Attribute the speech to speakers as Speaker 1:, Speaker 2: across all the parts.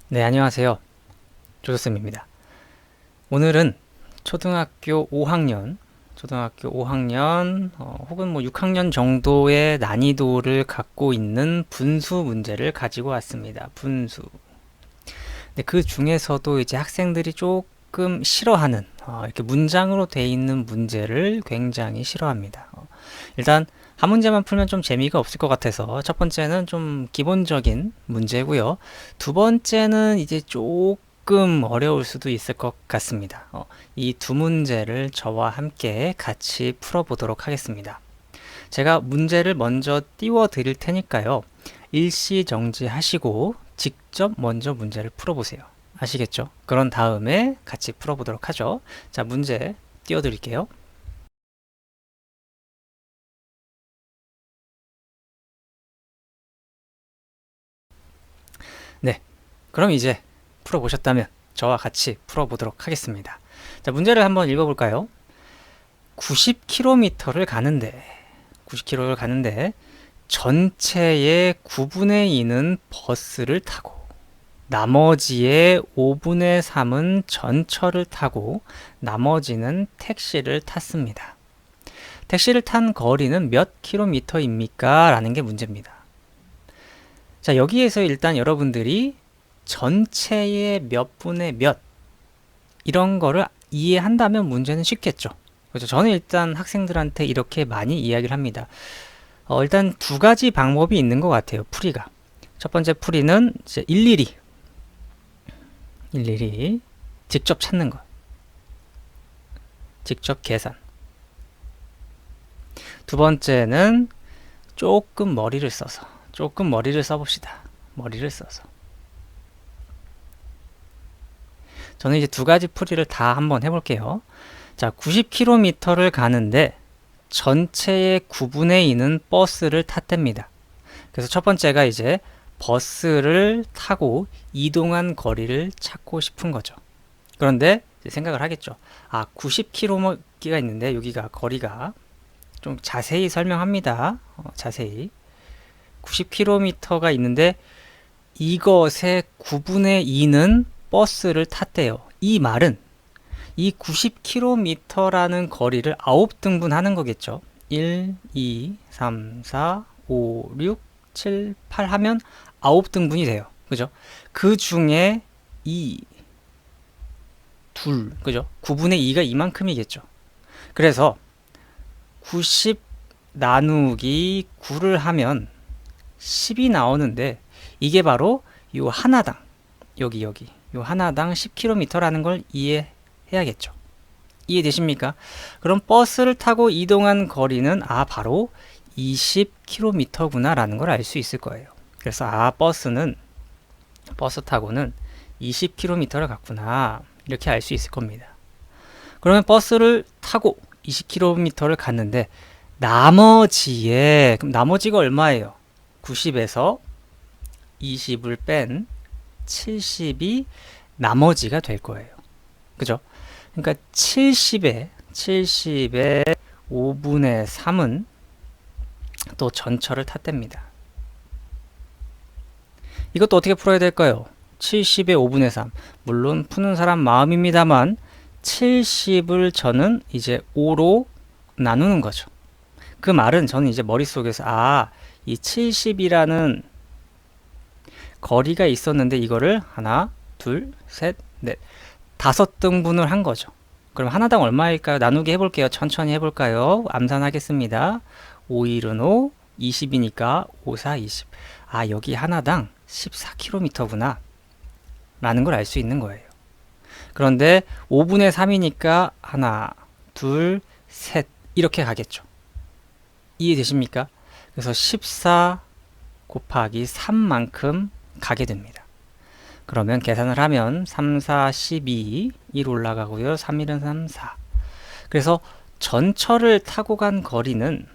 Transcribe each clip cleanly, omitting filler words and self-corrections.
Speaker 1: 네, 안녕하세요. 조조쌤입니다. 오늘은 초등학교 5학년 혹은 뭐 6학년 정도의 난이도를 갖고 있는 분수 문제를 가지고 왔습니다. 분수. 근데 그 중에서도 이제 학생들이 조금 싫어하는 이렇게 문장으로 돼 있는 문제를 굉장히 싫어합니다. 일단 한 문제만 풀면 좀 재미가 없을 것 같아서 첫 번째는 좀 기본적인 문제고요. 두 번째는 이제 조금 어려울 수도 있을 것 같습니다. 이 두 문제를 저와 함께 같이 풀어보도록 하겠습니다. 제가 문제를 먼저 띄워 드릴 테니까요. 일시정지하시고 직접 먼저 문제를 풀어보세요. 아시겠죠? 그런 다음에 같이 풀어보도록 하죠. 자, 문제 띄워 드릴게요. 네, 그럼 이제 풀어보셨다면 저와 같이 풀어보도록 하겠습니다. 자, 문제를 한번 읽어볼까요? 90km를 가는데 전체의 9분의 2는 버스를 타고 나머지의 5분의 3은 전철을 타고 나머지는 택시를 탔습니다. 택시를 탄 거리는 몇 킬로미터입니까? 라는 게 문제입니다. 자, 여기에서 일단 여러분들이 전체의 몇 분의 몇 이런 거를 이해한다면 문제는 쉽겠죠. 그렇죠? 저는 일단 학생들한테 이렇게 많이 이야기를 합니다. 일단 두 가지 방법이 있는 것 같아요. 풀이가. 첫 번째 풀이는 이제 일일이 직접 찾는 것. 직접 계산. 두 번째는 조금 머리를 써봅시다. 머리를 써서. 저는 이제 두 가지 풀이를 다 한번 해볼게요. 자, 90km를 가는데 전체의 9분의 2는 버스를 탔답니다. 그래서 첫 번째가 이제 버스를 타고 이동한 거리를 찾고 싶은 거죠. 그런데 이제 생각을 하겠죠. 90km가 있는데 여기가 거리가 좀 자세히 설명합니다. 자세히. 90km가 있는데 이것의 9분의 2는 버스를 탔대요. 이 말은 이 90km라는 거리를 9등분 하는 거겠죠. 1, 2, 3, 4, 5, 6, 7, 8 하면 9등분이 돼요. 그죠? 그 중에 2, 둘, 그죠? 9분의 2가 이만큼이겠죠. 그래서 90 나누기 9를 하면 10이 나오는데 이게 바로 요 하나당 요 하나당 10km라는 걸 이해해야겠죠. 이해되십니까? 그럼 버스를 타고 이동한 거리는 바로 20km구나 라는 걸 알 수 있을 거예요. 그래서 버스 타고는 20km를 갔구나 이렇게 알 수 있을 겁니다. 그러면 버스를 타고 20km를 갔는데 그럼 나머지가 얼마예요? 90에서 20을 뺀 70이 나머지가 될 거예요. 그죠? 그러니까 70에 5분의 3은 또 전철을 탔답니다. 이것도 어떻게 풀어야 될까요? 70의 5분의 3. 물론 푸는 사람 마음입니다만 70을 저는 이제 5로 나누는 거죠. 그 말은 저는 이제 머릿속에서 이 70이라는 거리가 있었는데 이거를 하나, 둘, 셋, 넷, 5등분을 한 거죠. 그럼 하나당 얼마일까요? 나누기 해볼게요. 천천히 해볼까요? 암산하겠습니다. 5일은 5, 20이니까 5, 4, 20. 여기 하나당 14km구나 라는 걸 알 수 있는 거예요. 그런데 5분의 3이니까 하나, 둘, 셋 이렇게 가겠죠. 이해되십니까? 그래서 14 곱하기 3만큼 가게 됩니다. 그러면 계산을 하면 3, 4, 12, 1 올라가고요. 3, 1은 3, 4. 그래서 전철을 타고 간 거리는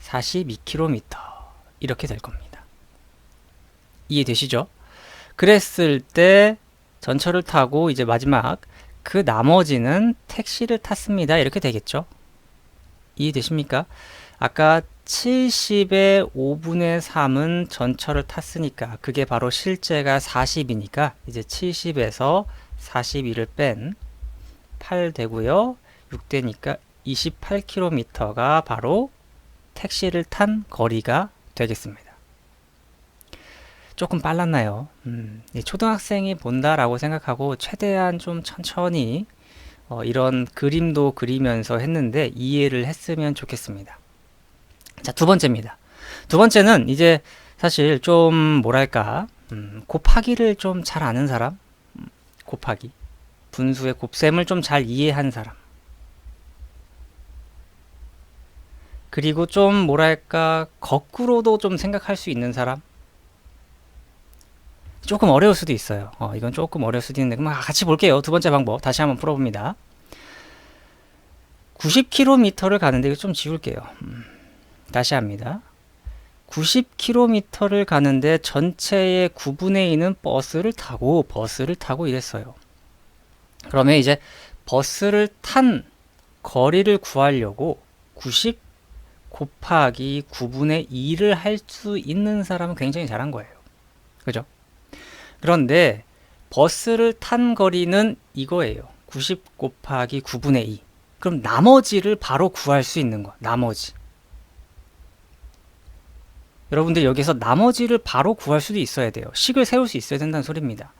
Speaker 1: 42km 이렇게 될 겁니다. 이해되시죠? 그랬을 때 전철을 타고 이제 마지막 그 나머지는 택시를 탔습니다. 이렇게 되겠죠. 이해되십니까? 아까 70의 5분의 3은 전철을 탔으니까 그게 바로 실제가 40이니까 이제 70에서 42를 뺀 8 되고요. 6 되니까 28km가 바로 택시를 탄 거리가 되겠습니다. 조금 빨랐나요? 초등학생이 본다라고 생각하고 최대한 좀 천천히 이런 그림도 그리면서 했는데 이해를 했으면 좋겠습니다. 자, 두 번째입니다. 두 번째는 이제 사실 좀 뭐랄까 곱하기를 좀 잘 아는 사람, 곱하기, 분수의 곱셈을 좀 잘 이해한 사람, 그리고 좀 뭐랄까 거꾸로도 좀 생각할 수 있는 사람. 조금 어려울 수도 있어요. 이건 조금 어려울 수도 있는데 그럼 같이 볼게요. 두 번째 방법 다시 한번 풀어봅니다. 90km를 가는데 이거 좀 지울게요. 다시 합니다. 90km를 가는데 전체의 9분의 2는 버스를 타고 이랬어요. 그러면 이제 버스를 탄 거리를 구하려고 90 곱하기 9분의 2를 할 수 있는 사람은 굉장히 잘한 거예요. 그죠? 그런데 버스를 탄 거리는 이거예요. 90 곱하기 9분의 2. 그럼 나머지를 바로 구할 수 있는 거. 나머지. 여러분들 여기서 나머지를 바로 구할 수도 있어야 돼요. 식을 세울 수 있어야 된다는 소리입니다.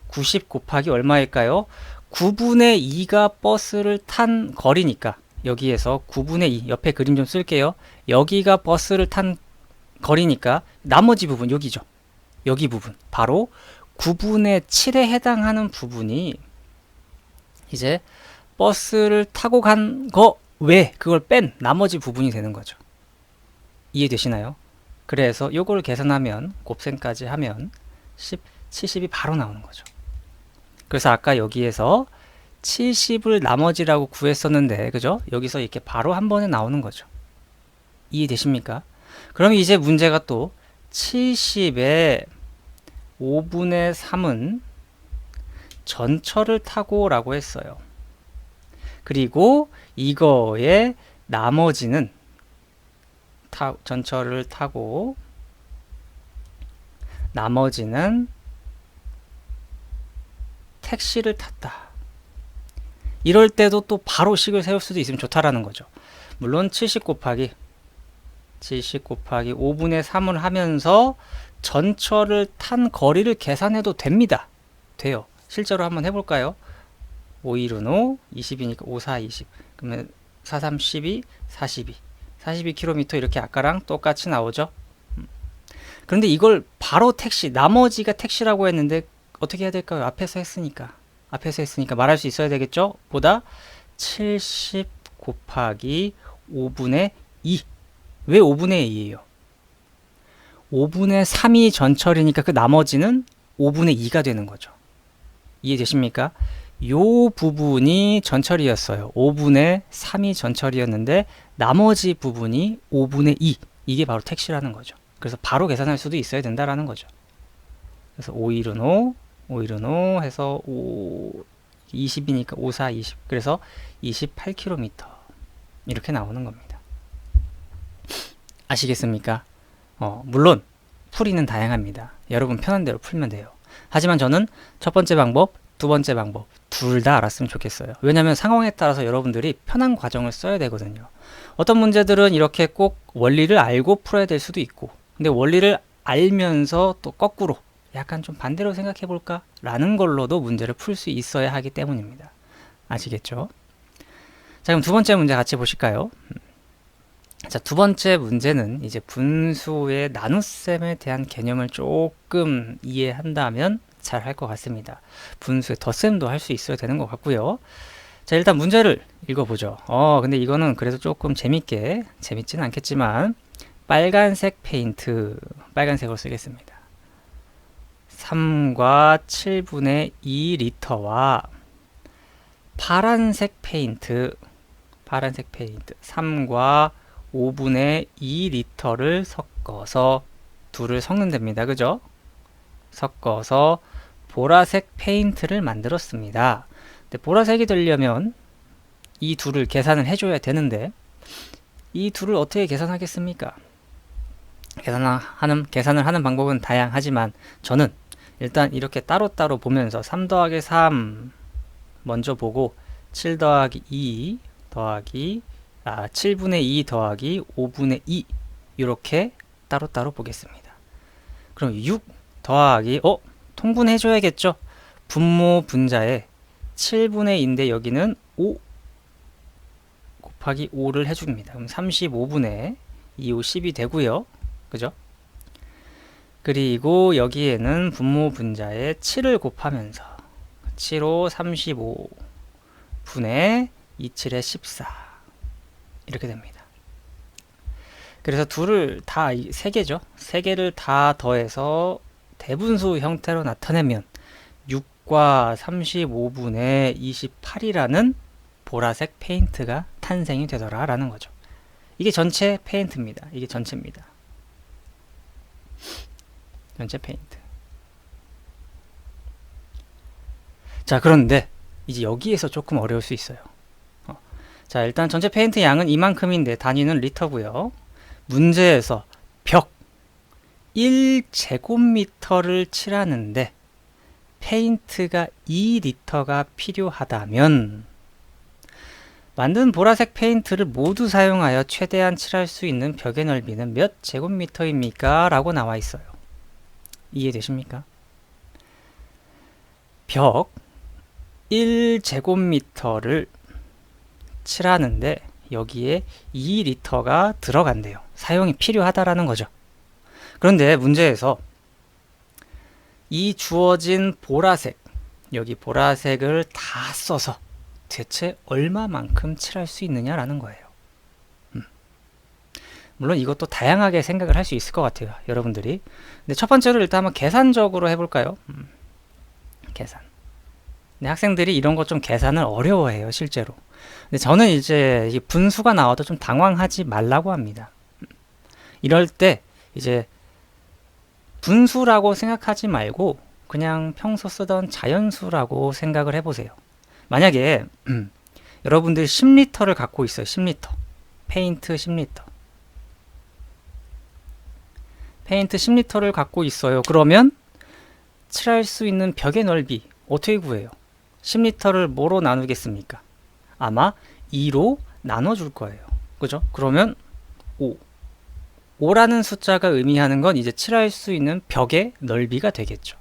Speaker 1: 90 곱하기 얼마일까요? 9분의 2가 버스를 탄 거리니까 여기에서 9분의 2 옆에 그림 좀 쓸게요. 여기가 버스를 탄 거리니까 나머지 부분 여기죠. 여기 부분 바로 9분의 7에 해당하는 부분이 이제 버스를 타고 간 거 외 그걸 뺀 나머지 부분이 되는 거죠. 이해되시나요? 그래서 요걸 계산하면 곱셈까지 하면 70이 바로 나오는 거죠. 그래서 아까 여기에서 70을 나머지라고 구했었는데 그죠? 여기서 이렇게 바로 한 번에 나오는 거죠. 이해되십니까? 그럼 이제 문제가 또 70의 5분의 3은 전철을 타고 라고 했어요. 그리고 이거의 나머지는 전철을 타고 나머지는 택시를 탔다. 이럴 때도 또 바로 식을 세울 수도 있으면 좋다라는 거죠. 물론 70 곱하기 5분의 3을 하면서 전철을 탄 거리를 계산해도 됩니다. 돼요. 실제로 한번 해볼까요? 5, 1, 5, 20이니까 5, 4, 20. 그러면 4, 3, 12, 42. 42km 이렇게 아까랑 똑같이 나오죠. 그런데 이걸 바로 택시, 나머지가 택시라고 했는데 어떻게 해야 될까요? 앞에서 했으니까 말할 수 있어야 되겠죠? 보다 70 곱하기 5분의 2. 왜 5분의 2예요? 5분의 3이 전철이니까 그 나머지는 5분의 2가 되는 거죠. 이해되십니까? 요 부분이 전철이었어요. 5분의 3이 전철이었는데 나머지 부분이 5분의 2. 이게 바로 택시라는 거죠. 그래서 바로 계산할 수도 있어야 된다라는 거죠. 그래서 5, 1은 5, 5, 1은 5 해서 20이니까 5, 4, 20. 그래서 28km. 이렇게 나오는 겁니다. 아시겠습니까? 물론 풀이는 다양합니다. 여러분 편한 대로 풀면 돼요. 하지만 저는 첫 번째 방법, 두 번째 방법 둘 다 알았으면 좋겠어요. 왜냐하면 상황에 따라서 여러분들이 편한 과정을 써야 되거든요. 어떤 문제들은 이렇게 꼭 원리를 알고 풀어야 될 수도 있고 근데 원리를 알면서 또 거꾸로 약간 좀 반대로 생각해 볼까? 라는 걸로도 문제를 풀 수 있어야 하기 때문입니다. 아시겠죠? 자, 그럼 두 번째 문제 같이 보실까요? 자, 두 번째 문제는 이제 분수의 나눗셈에 대한 개념을 조금 이해한다면 잘 할 것 같습니다. 분수의 덧셈도 할 수 있어야 되는 것 같고요. 자, 일단 문제를 읽어보죠. 근데 이거는 그래도 조금 재밌지는 않겠지만 빨간색 페인트, 빨간색으로 쓰겠습니다. 3과 7분의 2 리터와 파란색 페인트 3과 5분의 2 리터를 섞어서 둘을 섞는답니다. 그죠? 섞어서 보라색 페인트를 만들었습니다. 근데 보라색이 되려면 이 둘을 계산을 해줘야 되는데 이 둘을 어떻게 계산하겠습니까? 계산을 하는 방법은 다양하지만 저는 일단 이렇게 따로따로 보면서 3 더하기 3 먼저 보고 7 더하기 2 더하기 7분의 2 더하기 5분의 2 이렇게 따로따로 보겠습니다. 그럼 6 더하기 통분해줘야겠죠? 분모 분자에 7분의 2인데 여기는 5 곱하기 5를 해줍니다. 그럼 35분의 2, 5, 10이 되고요. 그죠? 그리고 여기에는 분모 분자에 7을 곱하면서 7, 5, 35 분의 2, 7에 14 이렇게 됩니다. 그래서 둘을 다 3개죠. 3개를 다 더해서 대분수 형태로 나타내면 6과 35분의 28이라는 보라색 페인트가 탄생이 되더라 라는 거죠. 이게 전체 페인트입니다. 이게 전체입니다. 전체 페인트. 자, 그런데 이제 여기에서 조금 어려울 수 있어요. 자, 일단 전체 페인트 양은 이만큼인데 단위는 리터고요. 문제에서 벽 1제곱미터를 칠하는데 페인트가 2리터가 필요하다면 만든 보라색 페인트를 모두 사용하여 최대한 칠할 수 있는 벽의 넓이는 몇 제곱미터입니까? 라고 나와 있어요. 이해되십니까? 벽 1제곱미터를 칠하는데 여기에 2리터가 들어간대요. 사용이 필요하다라는 거죠. 그런데 문제에서 이 주어진 보라색, 여기 보라색을 다 써서 대체 얼마만큼 칠할 수 있느냐라는 거예요. 물론 이것도 다양하게 생각을 할 수 있을 것 같아요. 여러분들이. 근데 첫 번째로 일단 한번 계산적으로 해볼까요? 계산. 근데 학생들이 이런 거 좀 계산을 어려워해요, 실제로. 근데 저는 이제 이 분수가 나와도 좀 당황하지 말라고 합니다. 이럴 때 이제 분수라고 생각하지 말고 그냥 평소 쓰던 자연수라고 생각을 해보세요. 만약에 여러분들 10리터를 갖고 있어요. 10리터. 페인트 10리터. 페인트 10리터를 갖고 있어요. 그러면 칠할 수 있는 벽의 넓이 어떻게 구해요? 10리터를 뭐로 나누겠습니까? 아마 2로 나눠줄 거예요. 그죠? 그러면 5. 5라는 숫자가 의미하는 건 이제 칠할 수 있는 벽의 넓이가 되겠죠.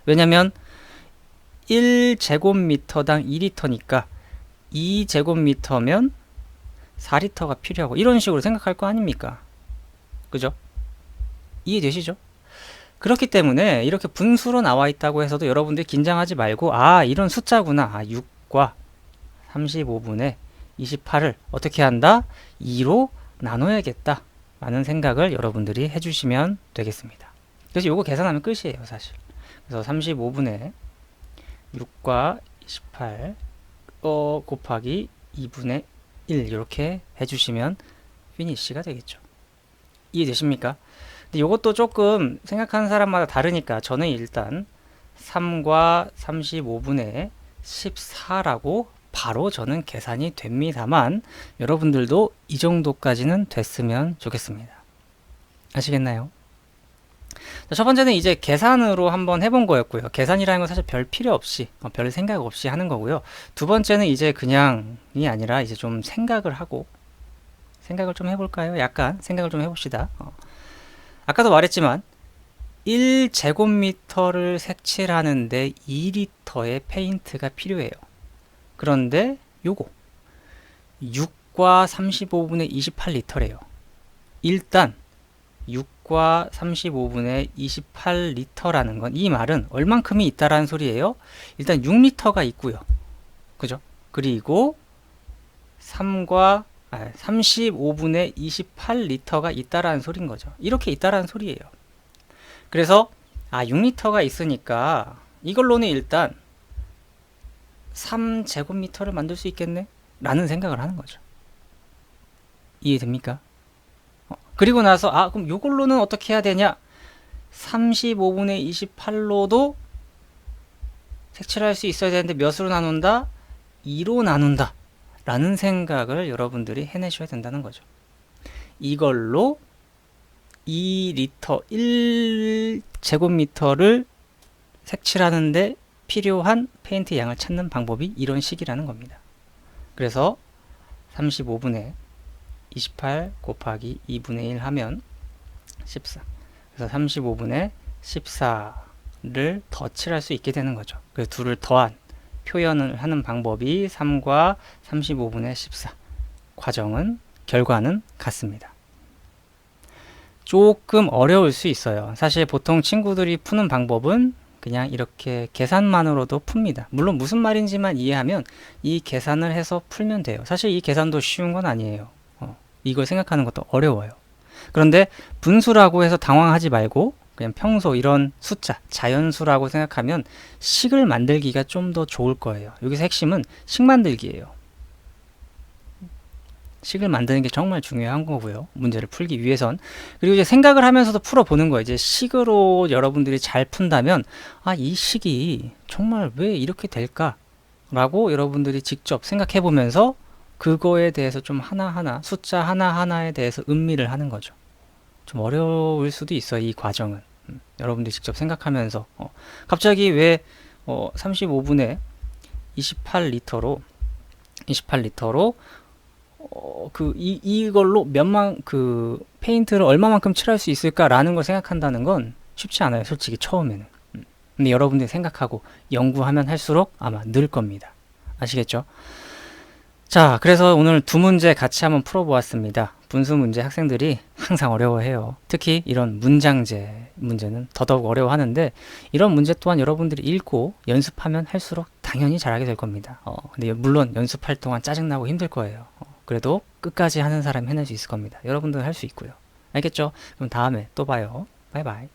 Speaker 1: 왜냐면 1제곱미터당 2리터니까 2제곱미터면 4리터가 필요하고 이런 식으로 생각할 거 아닙니까? 그죠? 이해되시죠? 그렇기 때문에 이렇게 분수로 나와 있다고 해서도 여러분들이 긴장하지 말고 이런 숫자구나. 6과 35분의 28을 어떻게 한다? 2로 나눠야겠다 라는 생각을 여러분들이 해주시면 되겠습니다. 그래서 요거 계산하면 끝이에요, 사실. 그래서 35분의 6과 28 곱하기 2분의 1 이렇게 해주시면 피니쉬가 되겠죠. 이해되십니까? 근데 이것도 조금 생각하는 사람마다 다르니까 저는 일단 3과 35분의 14라고 바로 저는 계산이 됩니다만 여러분들도 이 정도까지는 됐으면 좋겠습니다. 아시겠나요? 자, 첫 번째는 이제 계산으로 한번 해본 거였고요. 계산이라는 건 사실 별 필요 없이 별 생각 없이 하는 거고요. 두 번째는 이제 그냥이 아니라 이제 좀 생각을 좀 해볼까요? 약간 생각을 좀 해봅시다. 아까도 말했지만 1제곱미터를 색칠하는데 2리터의 페인트가 필요해요. 그런데 요거 6과 35분의 28리터래요. 일단 6과 35분의 28리터라는 건 이 말은 얼만큼이 있다라는 소리예요. 일단 6리터가 있고요. 그죠? 그리고 35분의 28리터가 있다라는 소린 거죠. 이렇게 있다라는 소리예요. 그래서 6리터가 있으니까 이걸로는 일단 3제곱미터를 만들 수 있겠네? 라는 생각을 하는 거죠. 이해됩니까? 그리고 나서 그럼 이걸로는 어떻게 해야 되냐? 35분의 28로도 색칠할 수 있어야 되는데 몇으로 나눈다? 2로 나눈다 라는 생각을 여러분들이 해내셔야 된다는 거죠. 이걸로 2리터 1제곱미터를 색칠하는데 필요한 페인트 양을 찾는 방법이 이런 식이라는 겁니다. 그래서 35분의 28 곱하기 2분의 1 하면 14. 그래서 35분의 14를 더 칠할 수 있게 되는 거죠. 그래서 둘을 더한 표현을 하는 방법이 3과 35분의 14. 결과는 같습니다. 조금 어려울 수 있어요. 사실 보통 친구들이 푸는 방법은 그냥 이렇게 계산만으로도 풉니다. 물론 무슨 말인지만 이해하면 이 계산을 해서 풀면 돼요. 사실 이 계산도 쉬운 건 아니에요. 이걸 생각하는 것도 어려워요. 그런데 분수라고 해서 당황하지 말고 그냥 평소 이런 숫자, 자연수라고 생각하면 식을 만들기가 좀 더 좋을 거예요. 여기서 핵심은 식 만들기예요. 식을 만드는 게 정말 중요한 거고요. 문제를 풀기 위해선. 그리고 이제 생각을 하면서도 풀어보는 거예요. 이제 식으로 여러분들이 잘 푼다면 이 식이 정말 왜 이렇게 될까? 라고 여러분들이 직접 생각해 보면서 그거에 대해서 좀 하나하나 숫자 하나하나에 대해서 음미를 하는 거죠. 좀 어려울 수도 있어요. 이 과정은. 여러분들이 직접 생각하면서 갑자기 왜 35분에 28리터로 이걸로 페인트를 얼마만큼 칠할 수 있을까라는 걸 생각한다는 건 쉽지 않아요. 솔직히 처음에는. 근데 여러분들이 생각하고 연구하면 할수록 아마 늘 겁니다. 아시겠죠? 자, 그래서 오늘 두 문제 같이 한번 풀어보았습니다. 분수 문제 학생들이 항상 어려워해요. 특히 이런 문장제 문제는 더더욱 어려워하는데 이런 문제 또한 여러분들이 읽고 연습하면 할수록 당연히 잘하게 될 겁니다. 근데 물론 연습할 동안 짜증나고 힘들 거예요. 그래도 끝까지 하는 사람이 해낼 수 있을 겁니다. 여러분들은 할 수 있고요. 알겠죠? 그럼 다음에 또 봐요. 바이바이.